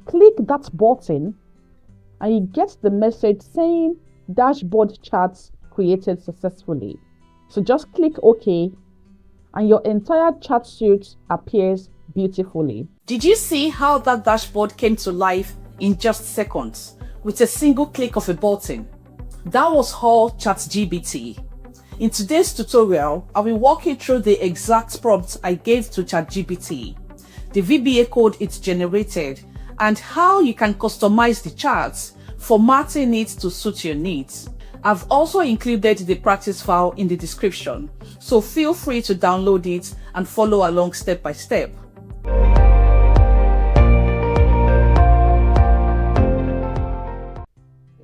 Click that button and you get the message saying dashboard charts created successfully. So just click OK and your entire chart suite appears beautifully. Did you see how that dashboard came to life in just seconds with a single click of a button? That was all ChatGPT. In today's tutorial, I will walk you through the exact prompt I gave to ChatGPT, the VBA code it generated, and how you can customize the charts, formatting it to suit your needs. I've also included the practice file in the description, so feel free to download it and follow along step by step.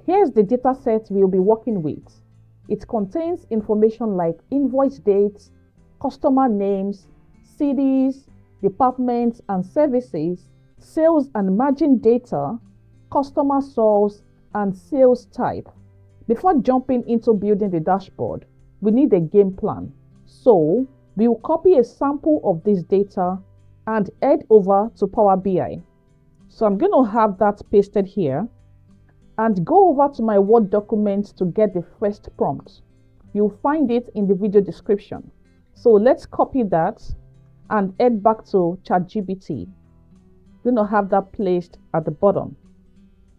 Here's the dataset we'll be working with. It contains information like invoice dates, customer names, cities, departments and services, sales and margin data, customer source, and sales type. Before jumping into building the dashboard, we need a game plan. So, we will copy a sample of this data and head over to Power BI. So I'm going to have that pasted here and go over to my Word document to get the first prompt. You'll find it in the video description. So let's copy that and head back to ChatGPT. I'm going to have that placed at the bottom.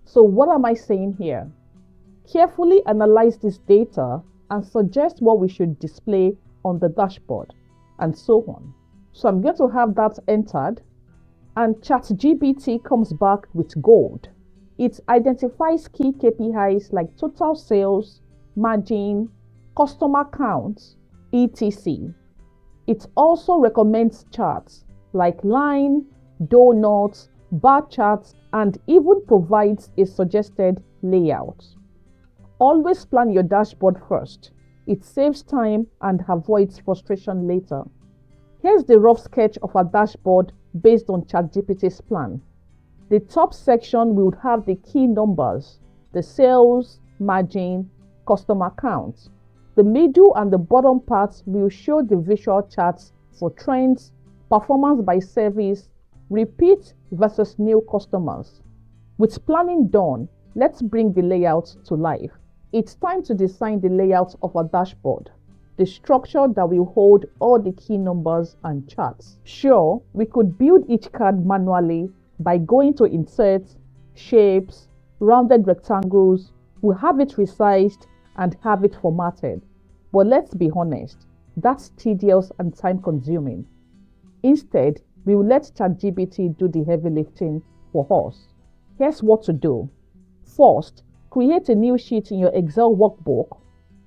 So what am I saying here? Carefully analyze this data and suggest what we should display on the dashboard, and so on. So I'm going to have that entered, and ChatGPT comes back with gold. It identifies key KPIs like total sales, margin, customer count, etc. It also recommends charts like line, donuts, bar charts, and even provides a suggested layout. Always plan your dashboard first. It saves time and avoids frustration later. Here's the rough sketch of our dashboard based on ChatGPT's plan. The top section will have the key numbers, the sales, margin, customer count. The middle and the bottom parts will show the visual charts for trends, performance by service, repeat versus new customers. With planning done, let's bring the layout to life. It's time to design the layout of our dashboard, the structure that will hold all the key numbers and charts. Sure, we could build each card manually by going to Insert, Shapes, Rounded Rectangles. We'll have it resized and have it formatted. But let's be honest, that's tedious and time-consuming. Instead, we will let ChatGPT do the heavy lifting for us. Here's what to do. First, create a new sheet in your Excel workbook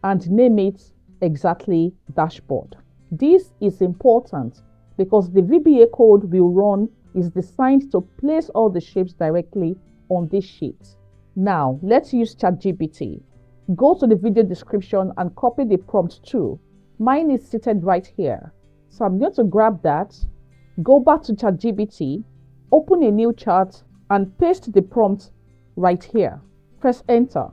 and name it exactly Dashboard. This is important because the VBA code we'll run is designed to place all the shapes directly on this sheet. Now, let's use ChatGPT. Go to the video description and copy the prompt too. Mine is seated right here. So I'm going to grab that, go back to ChatGPT, open a new chart, and paste the prompt right here. Press enter,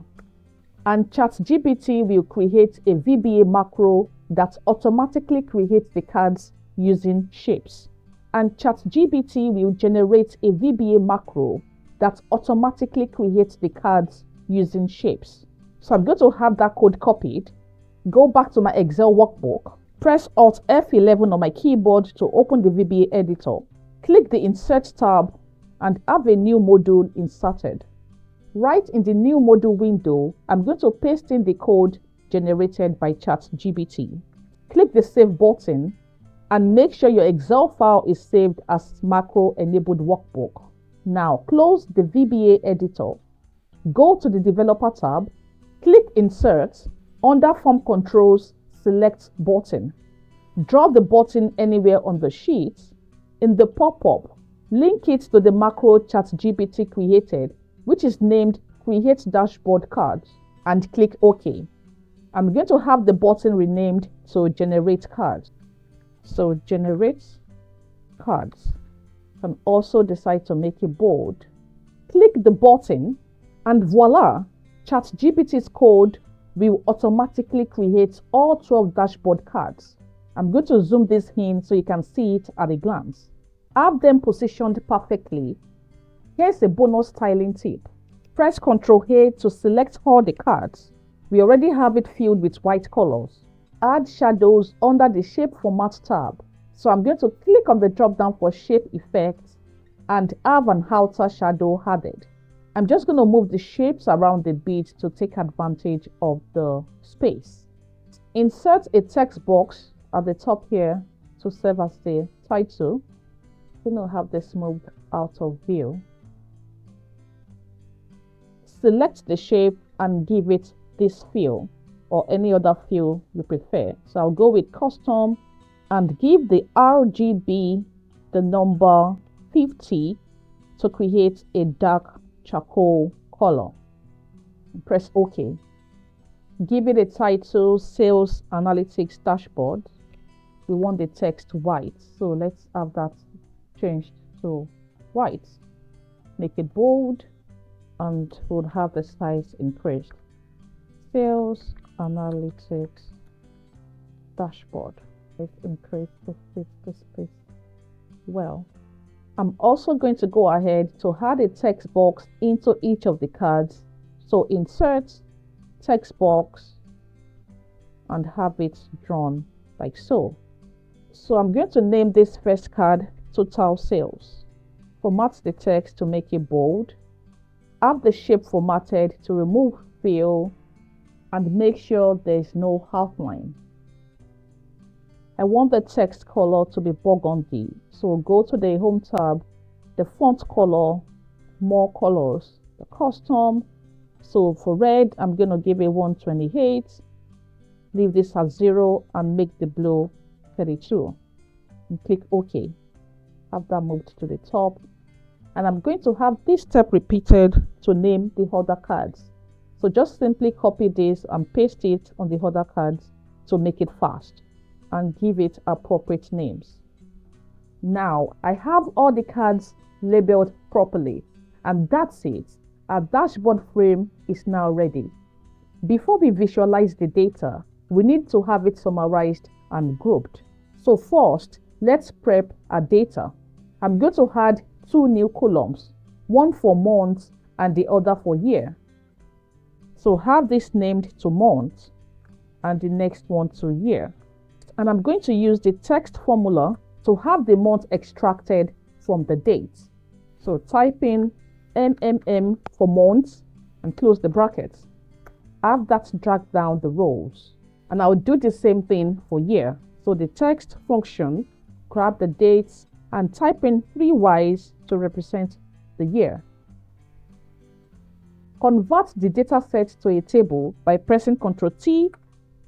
and ChatGPT will create a VBA macro that automatically creates the cards using shapes. And ChatGPT will generate a VBA macro that automatically creates the cards using shapes. So I'm going to have that code copied, go back to my Excel workbook, press Alt F11 on my keyboard to open the VBA editor, click the Insert tab, and have a new module inserted. Right in the new module window, I'm going to paste in the code generated by ChatGPT. Click the Save button and make sure your Excel file is saved as macro-enabled workbook. Now close the VBA editor. Go to the Developer tab, click Insert, under Form Controls, select Button. Drop the button anywhere on the sheet. In the pop-up, link it to the macro ChatGPT created, which is named Create Dashboard Cards, and click OK. I'm going to have the button renamed to Generate Cards. So Generate Cards. You can also decide to make it bold. Click the button and voila, ChatGPT's code will automatically create all 12 dashboard cards. I'm going to zoom this in so you can see it at a glance. Have them positioned perfectly. Here's a bonus styling tip. Press Ctrl A to select all the cards. We already have it filled with white colors. Add shadows under the Shape Format tab. So I'm going to click on the drop down for Shape Effects and have an outer shadow added. I'm just going to move the shapes around the bead to take advantage of the space. Insert a text box at the top here to serve as the title. I'm going to have this moved out of view. Select the shape and give it this fill or any other fill you prefer. So I'll go with custom and give the RGB the number 50 to create a dark charcoal color. Press OK. Give it a title, Sales Analytics Dashboard. We want the text white, so let's have that changed to white. Make it bold and we'll have the size increased. Sales Analytics Dashboard. Let's increase to fit the space well. I'm also going to go ahead to add a text box into each of the cards. So insert text box and have it drawn like so. So I'm going to name this first card Total Sales. Format the text to make it bold. Have the shape formatted to remove fill and make sure there is no outline. I want the text color to be burgundy, so go to the Home tab, the font color, more colors, the custom. So for red, I'm going to give it 128, leave this at 0 and make the blue 32. And click OK. Have that moved to the top. And I'm going to have this step repeated to name the other cards. So just simply copy this and paste it on the other cards to make it fast and give it appropriate names. Now I have all the cards labeled properly, and that's it. Our dashboard frame is now ready. Before we visualize the data, we need to have it summarized and grouped. So first, let's prep our data. I'm going to add 2 new columns, one for month and the other for year. So have this named to month and the next one to year. And I'm going to use the text formula to have the month extracted from the date. So type in MMM for months and close the brackets. Have that drag down the rows. And I'll do the same thing for year. So the text function, grab the dates and type in 3 Ys to represent the year. Convert the data set to a table by pressing Ctrl T,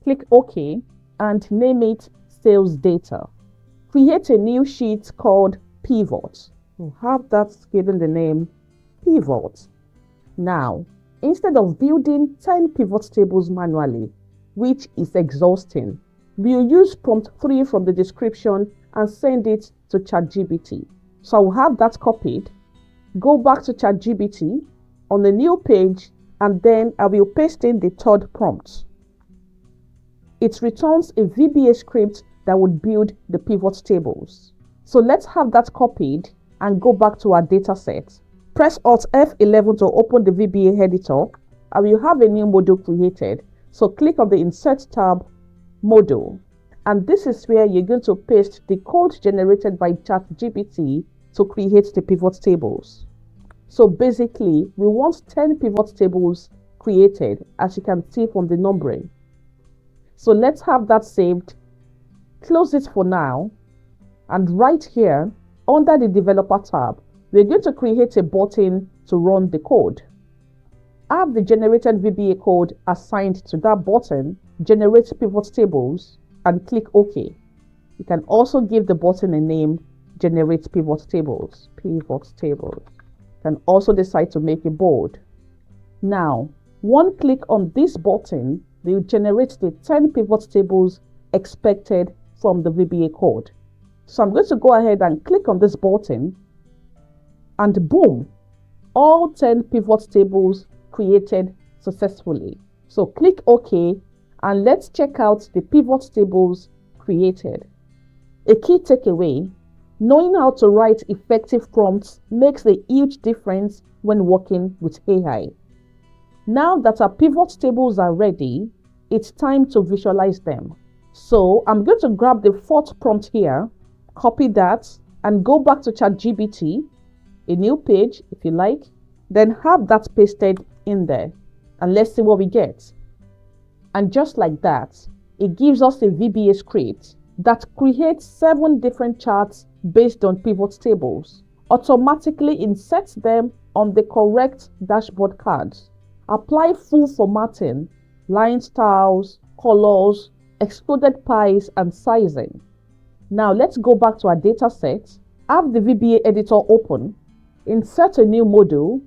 click OK, and name it Sales Data. Create a new sheet called Pivot. We'll have that given the name Pivot. Now, instead of building 10 pivot tables manually, which is exhausting, we'll use prompt 3 from the description and send it to ChatGPT. So I'll have that copied, go back to ChatGPT on the new page, and then I will paste in the third prompt. It returns a VBA script that would build the pivot tables. So let's have that copied and go back to our data set. Press Alt F11 to open the VBA editor and we'll have a new module created. So click on the Insert tab, Module. And this is where you're going to paste the code generated by ChatGPT to create the pivot tables. So basically, we want 10 pivot tables created, as you can see from the numbering. So let's have that saved, close it for now, and right here, under the Developer tab, we're going to create a button to run the code. Have the generated VBA code assigned to that button, Generate Pivot Tables, and click OK. You can also give the button a name, Generate Pivot Tables. Pivot Tables. You can also decide to make it bold. Now, one click on this button will generate the 10 pivot tables expected from the VBA code. So I'm going to go ahead and click on this button, and boom, all 10 pivot tables created successfully. So click OK, and let's check out the pivot tables created. A key takeaway: Knowing how to write effective prompts makes a huge difference when working with AI. Now that our pivot tables are ready, it's time to visualize them. So I'm going to grab the fourth prompt here, copy that, and go back to ChatGPT, a new page if you like, then have that pasted in there. And let's see what we get. And just like that, it gives us a VBA script that creates 7 different charts based on pivot tables, automatically inserts them on the correct dashboard cards, apply full formatting, line styles, colors, excluded pies, and sizing. Now let's go back to our data set, have the VBA editor open, insert a new module,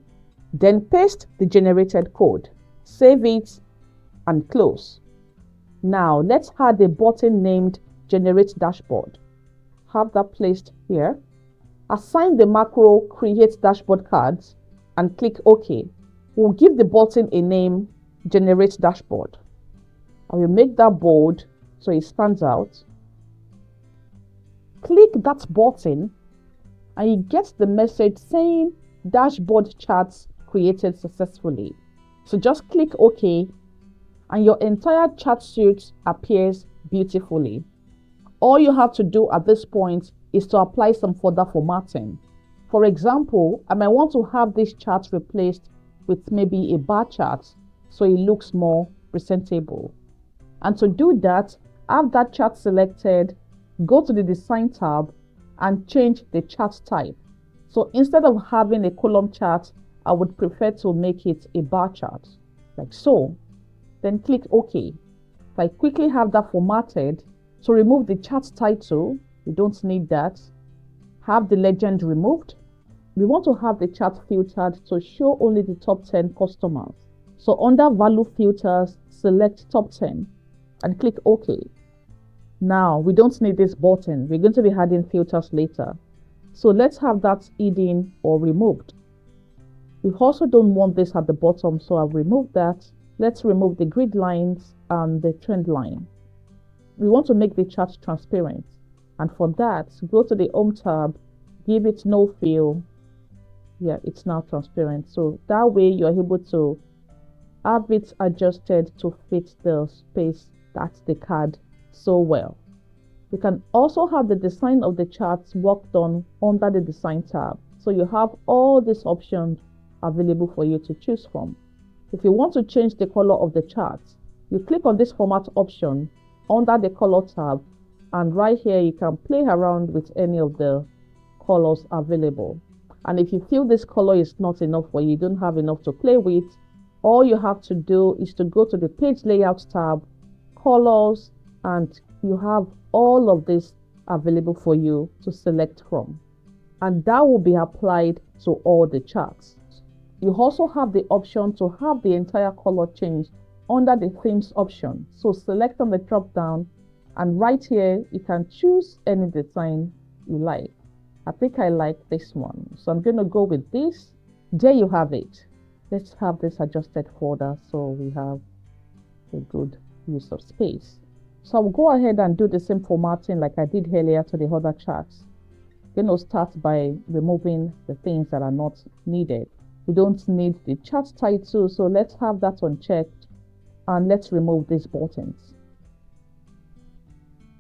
then paste the generated code, save it, and close. Now let's add a button named Generate Dashboard. Have that placed here. Assign the macro Create Dashboard Cards and click OK. We'll give the button a name, Generate Dashboard. I will make that bold so it stands out. Click that button and you get the message saying Dashboard Charts created successfully. So just click OK and your entire chart suite appears beautifully. All you have to do at this point is to apply some further formatting. For example, I might want to have this chart replaced with maybe a bar chart so it looks more presentable. And to do that, have that chart selected, go to the Design tab and change the chart type. So instead of having a column chart, I would prefer to make it a bar chart, like so. Then click OK. If I quickly have that formatted, to remove the chart title, we don't need that. Have the legend removed. We want to have the chart filtered to show only the top 10 customers. So under value filters, select top 10 and click OK. Now we don't need this button. We're going to be adding filters later. So let's have that hidden or removed. We also don't want this at the bottom, so I've removed that. Let's remove the grid lines and the trend line. We want to make the chart transparent, and for that, go to the Home tab, give it no fill. Yeah, it's now transparent. So that way you're able to have it adjusted to fit the space that's the card so well. You can also have the design of the charts worked on under the Design tab. So you have all these options available for you to choose from. If you want to change the color of the chart, you click on this format option under the color tab, and right here you can play around with any of the colors available. And if you feel this color is not enough for you, don't have enough to play with, all you have to do is to go to the page layout tab, colors, and you have all of this available for you to select from, and that will be applied to all the charts. You also have the option to have the entire color changed under the themes option. So select on the drop down, and right here you can choose any design you like. I think I like this one, so I'm going to go with this. There you have it. Let's have this adjusted further so we have a good use of space. So I'll go ahead and do the same formatting like I did earlier to the other charts. I'm going to start by removing the things that are not needed. We don't need the chart title, so let's have that unchecked, and let's remove these buttons.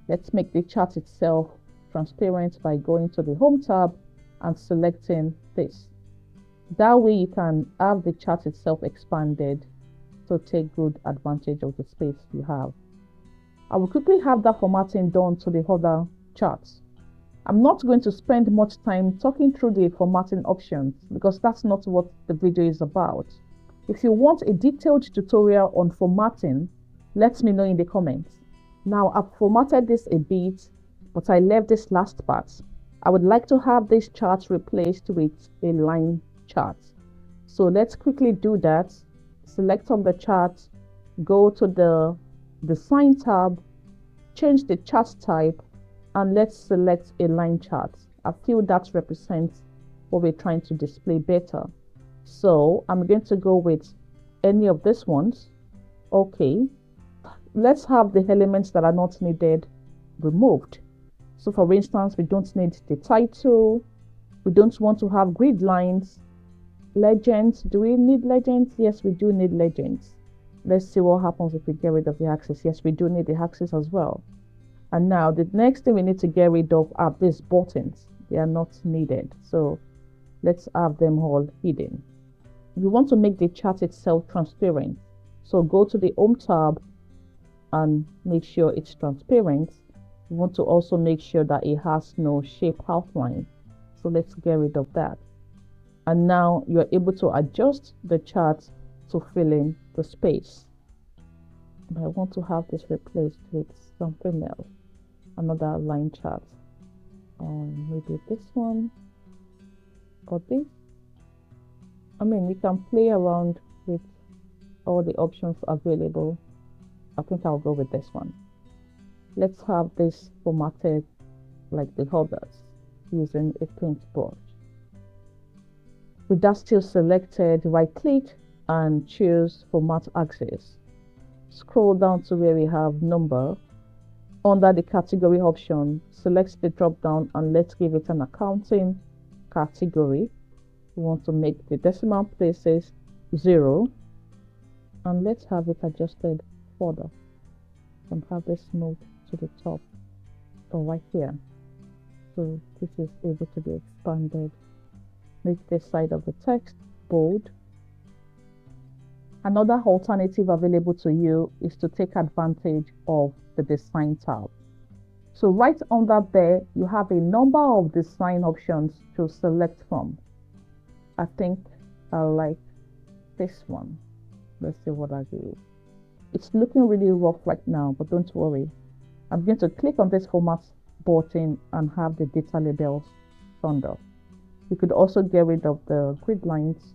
Let's make the chart itself transparent by going to the Home tab and selecting this. That way you can have the chart itself expanded to take good advantage of the space you have. I will quickly have that formatting done to the other charts. I'm not going to spend much time talking through the formatting options because that's not what the video is about. If you want a detailed tutorial on formatting, let me know in the comments. Now I've formatted this a bit, but I left this last part. I would like to have this chart replaced with a line chart. So let's quickly do that. Select on the chart, go to the Design tab, change the chart type, and let's select a line chart. I feel that represents what we're trying to display better. So I'm going to go with any of these ones. Okay, let's have the elements that are not needed removed. So for instance, we don't need the title. We don't want to have grid lines. Legends. Do we need legends? Yes, we do need legends. Let's see what happens if we get rid of the axis. Yes, we do need the axis as well. And now the next thing we need to get rid of are these buttons. They are not needed. So let's have them all hidden. We want to make the chart itself transparent. So go to the Home tab and make sure it's transparent. We want to also make sure that it has no shape outline. So let's get rid of that. And now you're able to adjust the chart to fill in the space. But I want to have this replaced with something else, another line chart. Maybe this one or this. I mean, we can play around with all the options available. I think I'll go with this one. Let's have this formatted like the others using a paintbrush. With that still selected, right click and choose Format Axis. Scroll down to where we have Number. Under the category option, select the drop down and let's give it an accounting category. We want to make the decimal places 0 and let's have it adjusted further and have this moved to the top or right here. So this is able to be expanded. Make this side of the text bold. Another alternative available to you is to take advantage of the Design tab. So right under there, you have a number of design options to select from. I think I like this one. Let's see what I do. It's looking really rough right now, but don't worry. I'm going to click on this format button and have the data labels turned off. You could also get rid of the grid lines.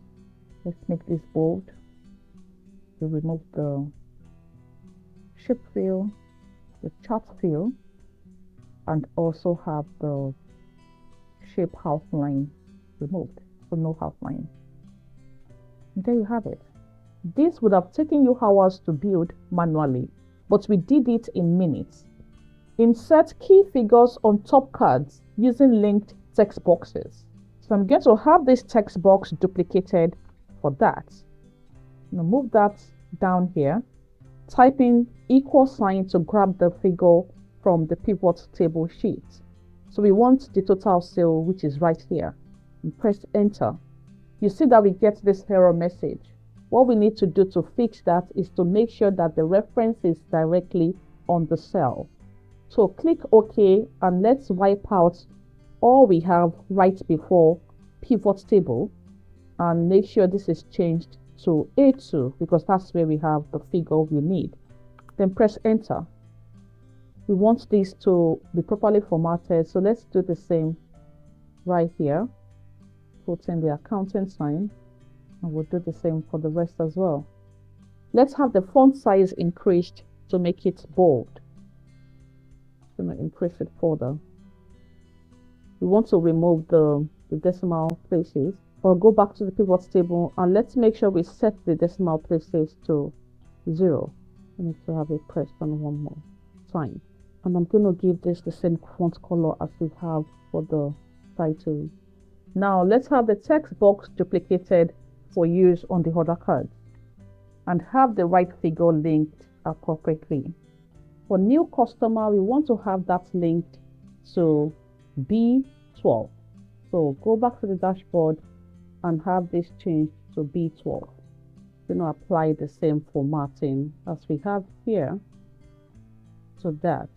Let's make this bold. We remove the shape fill, the chart fill, and also have the shape outline removed, so no outline. And there you have it. This would have taken you hours to build manually, but we did it in minutes. Insert key figures on top cards using linked text boxes. So I'm going to have this text box duplicated for that. Now move that down here. Type in =, to grab the figure from the pivot table sheet. So we want the total sale, which is right here. And press enter. You see that we get this error message. What we need to do to fix that is to make sure that the reference is directly on the cell. So click OK and let's wipe out all we have right before pivot table and make sure this is changed to A2 because that's where we have the figure we need. Then press enter. We want this to be properly formatted, so let's do the same right here. Put in the accounting sign and we'll do the same for the rest as well. Let's have the font size increased to make it bold. I'm going to increase it further. We want to remove the decimal places, or go back to the pivot table and let's make sure we set the decimal places to 0. I need to have it pressed on one more time. And I'm going to give this the same font color as we have for the title. Now let's have the text box duplicated for use on the other cards and have the right figure linked appropriately. For new customer, we want to have that linked to B12. So go back to the dashboard and have this changed to B12. We're going to apply the same formatting as we have here to that.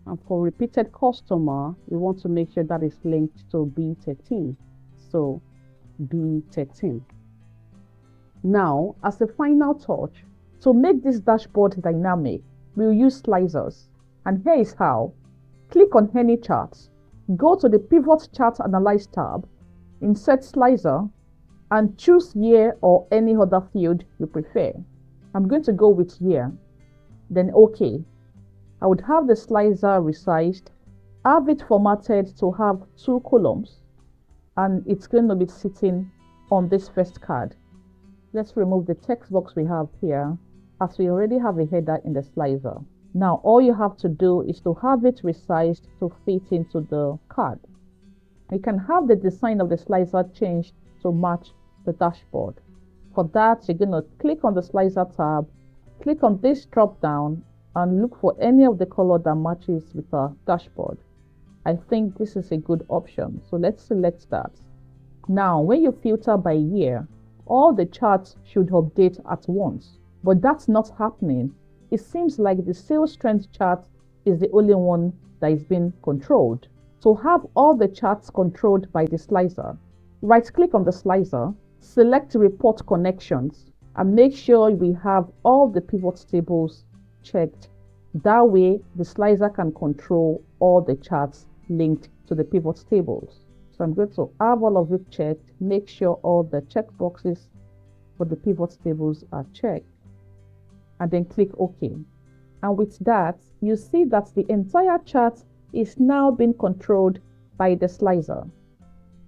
And for repeated customer, we want to make sure that is linked to B13. So B13. Now, as a final touch, to make this dashboard dynamic, we'll use slicers. And here is how. Click on any chart. Go to the Pivot Chart Analyze tab, insert slicer, and choose year or any other field you prefer. I'm going to go with year, then OK. I would have the slicer resized, have it formatted to have 2 columns, and it's going to be sitting on this first card. Let's remove the text box we have here, as we already have a header in the slicer. Now, all you have to do is to have it resized to fit into the card. You can have the design of the slicer changed to match the dashboard. For that, you're going to click on the slicer tab, click on this drop down, and look for any of the color that matches with our dashboard. I think this is a good option, so let's select that. Now, when you filter by year, all the charts should update at once, but that's not happening. It seems like the sales trend chart is the only one that is being controlled. To have all the charts controlled by the slicer, right-click on the slicer, select Report Connections, and make sure we have all the pivot tables checked. That way, the slicer can control all the charts linked to the pivot tables. So I'm going to have all of it checked, make sure all the checkboxes for the pivot tables are checked, and then click OK. And with that, you see that the entire chart is now being controlled by the slicer.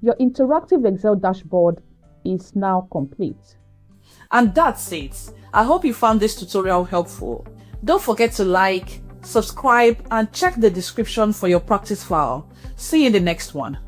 Your interactive Excel dashboard is now complete. And that's it. I hope you found this tutorial helpful. Don't forget to like, subscribe, and check the description for your practice file. See you in the next one.